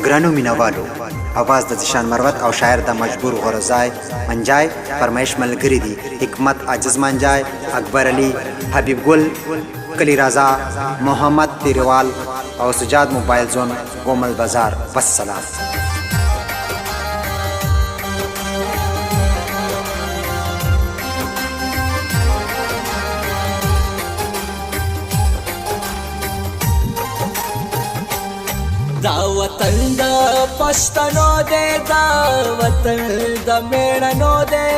ګرانو مینوالو، اواز د ذیشان مروت او شاعر د مجبور غرزای منجای فرمایش ملګری دي حکمت عاجز منجای اکبر علي حبیب ګل کلی رضا محمد تیروال او سجاد موبایل زون کومل بازار. والسلام. دا وطن دا پښتنو دے، دا وطن دا میړنو دے،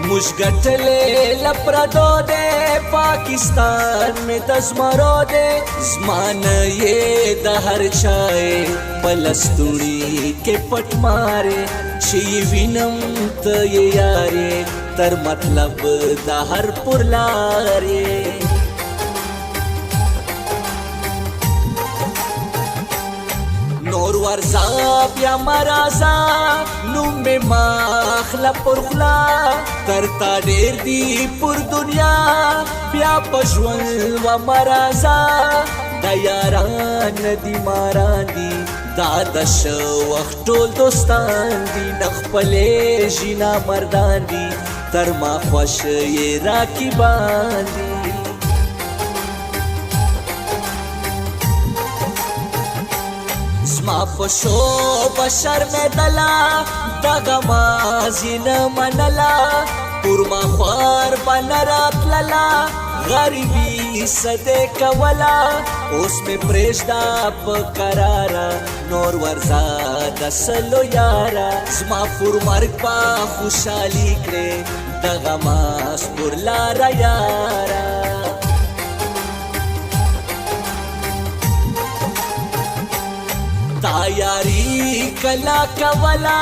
موږ ګټلې لپردو دے، پاکستان میں د زمرو دے، زمانه یې د هر چای پلستوړي کې پټ مارې، چې وینم ته یې یارې تر مطلب د هر پر لارې. نور ورزا بیا مرازا نوم می ماخلا پر خلا، تر تا ډیر دی پر دنیا بیا پښون و مرازا، د یاران دی ماران دی دا د شو وخت ټول دوستان دی، نخپلې جینا مردان دی تر ما خوش یې راکی باندې. زما پشو بشر میں دلا دغه مازی نه منلا، پر ما خوار بنرات للا غریبی صدې کولا، اوس می پرېږدا په قراره نور ورځه د سلو یاره، زما پر مرګ به خوشحالي کړې دغه ماس پر لاره یاره. تیاری کلا کولا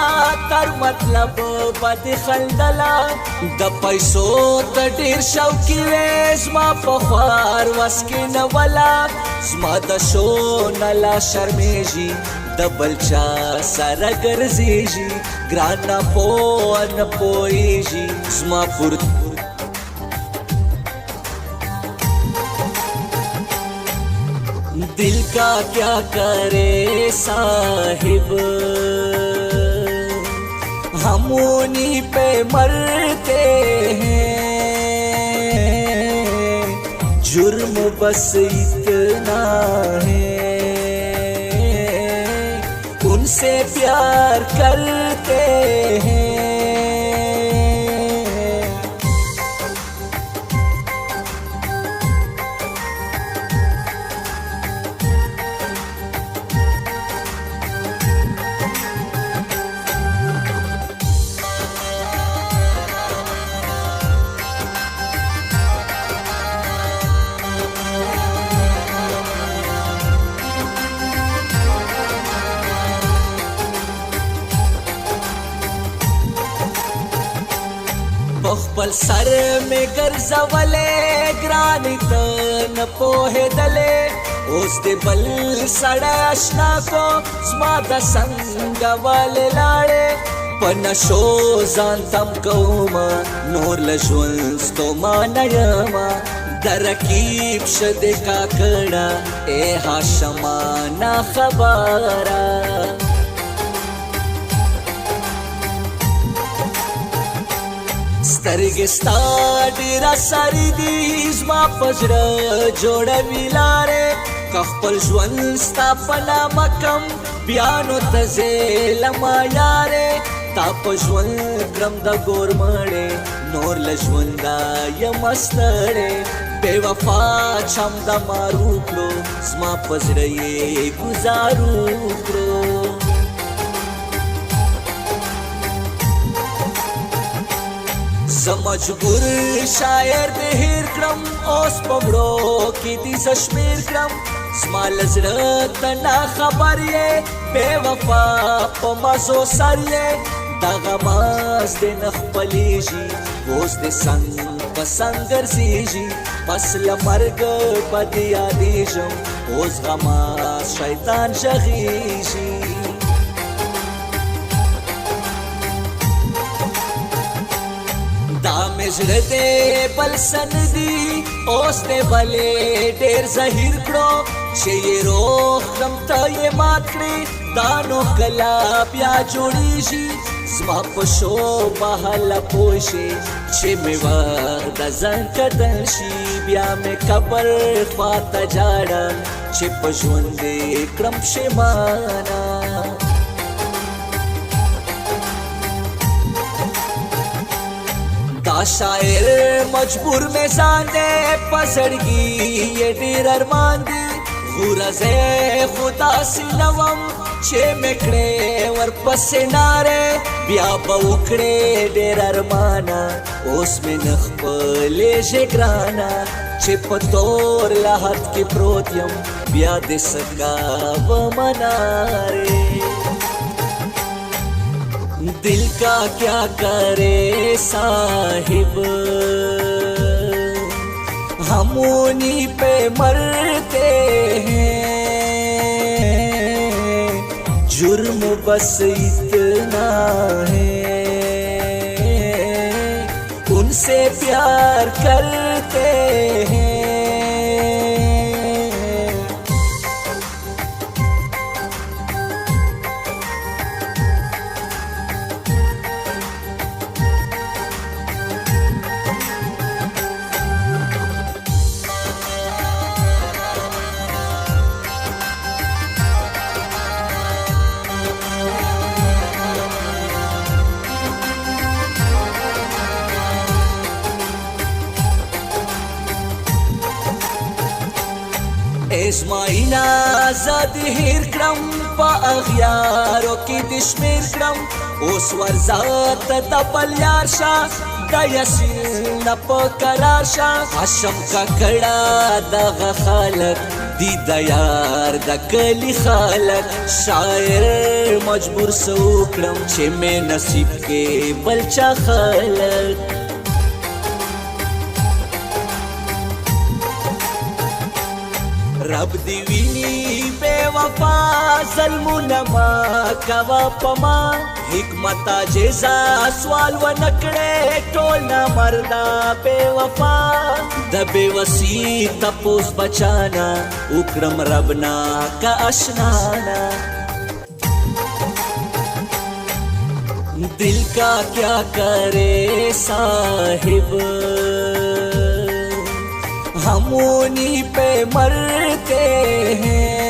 تر مطلب بد خلدلا، د پیسو ته ډیر شوقي وې زما په خوار وس کې نه ولا، زما د شو نه لا شرمېږي د بل چا سره ګرځېږي، ګران نه پوه نه پوهېږي زما پر दिल का क्या करे साहिब, हम उन्हीं पे मरते हैं, जुर्म बस इतना है उनसे प्यार करते हैं. خپل سر میں ګرځولې ګرانې ته نه پوهېدلې، اوس دې بل سړی اشنا کو زما د څنګه والې لاړې، په نشو ځان تم کومه نور له ژوند ستومانه یمه، د رقیب شه دې کاکړه ای هاشمه نا خبره. سترګې ستا ډېره ساري دي زما په زړه جوړوي لارې، که خپل ژوند ستا په نامه کم بیا نو ته ځېلمه یارې، تا په ژوند کړم د ګور مړې نور له ژونده یم ستړې، بې وفا چم د مارو کړو زما په زړه یې ګزارو کړو. زه مجبور شاعر دې هېر کړم اوس په مړو کې دې زه شمېر کړم، زما له زړه ته نا خبر یې بې وفا په مزو سر یې، دغه ماز دې نه خپلېږي اوس دې څنګ په څنګ ګرځېږي، بس له مرګه به دې یادېږم اوس غماز شیطان غږېږي. دا مې زړه دې بل سن دي اوس دې بلې ډېر زهیر کړو، چې یې روغ کړم ته یې مات کړې دا نو کله بیا جوړېږي زما په شوبه هله پوه شي چې مې وخت د ځان کتل شي بیا مې قبر خواته جاړه چې په ژوند دې کړم پښېمانه دا شاعر مجبور میں ځان دے پسړګي یې ډېر ارمان دي غورځې خدا سینوم چې مې کړې ورپسې نارې بیا به وکړې ډېر ارمانه اوس مې نه خپلېږي ګرانه چې په تور لحد کې پروت یم بیا دې سکاومه نارې दिल का क्या करे साहिब हम उन्हीं पे मरते हैं जुर्म बस इतना है उनसे प्यार करते हैं ازماینا زاد هیر کړم په اغیارو کې د شمیر کړم اوس ورځات د بل یار شه د یاسین نه په قرار شه هاشم ککړه دغه خلک دی د یار د کلی خلک شاعر مجبور سو کړم چې مې نصیب کې بل چا خلک رب دی ویني بے وفا ظلمونه ما کوا پما حکمت جزا سوال و نکړې ټول نه مردا بے وفا د بے وسی تپوس بچانا وکرم ربنا کا اشنانا दिल का क्या करे साहिब हम उन्हीं पे मरते हैं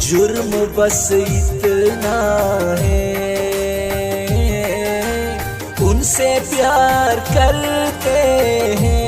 जुर्म बस इतना है उनसे प्यार करते हैं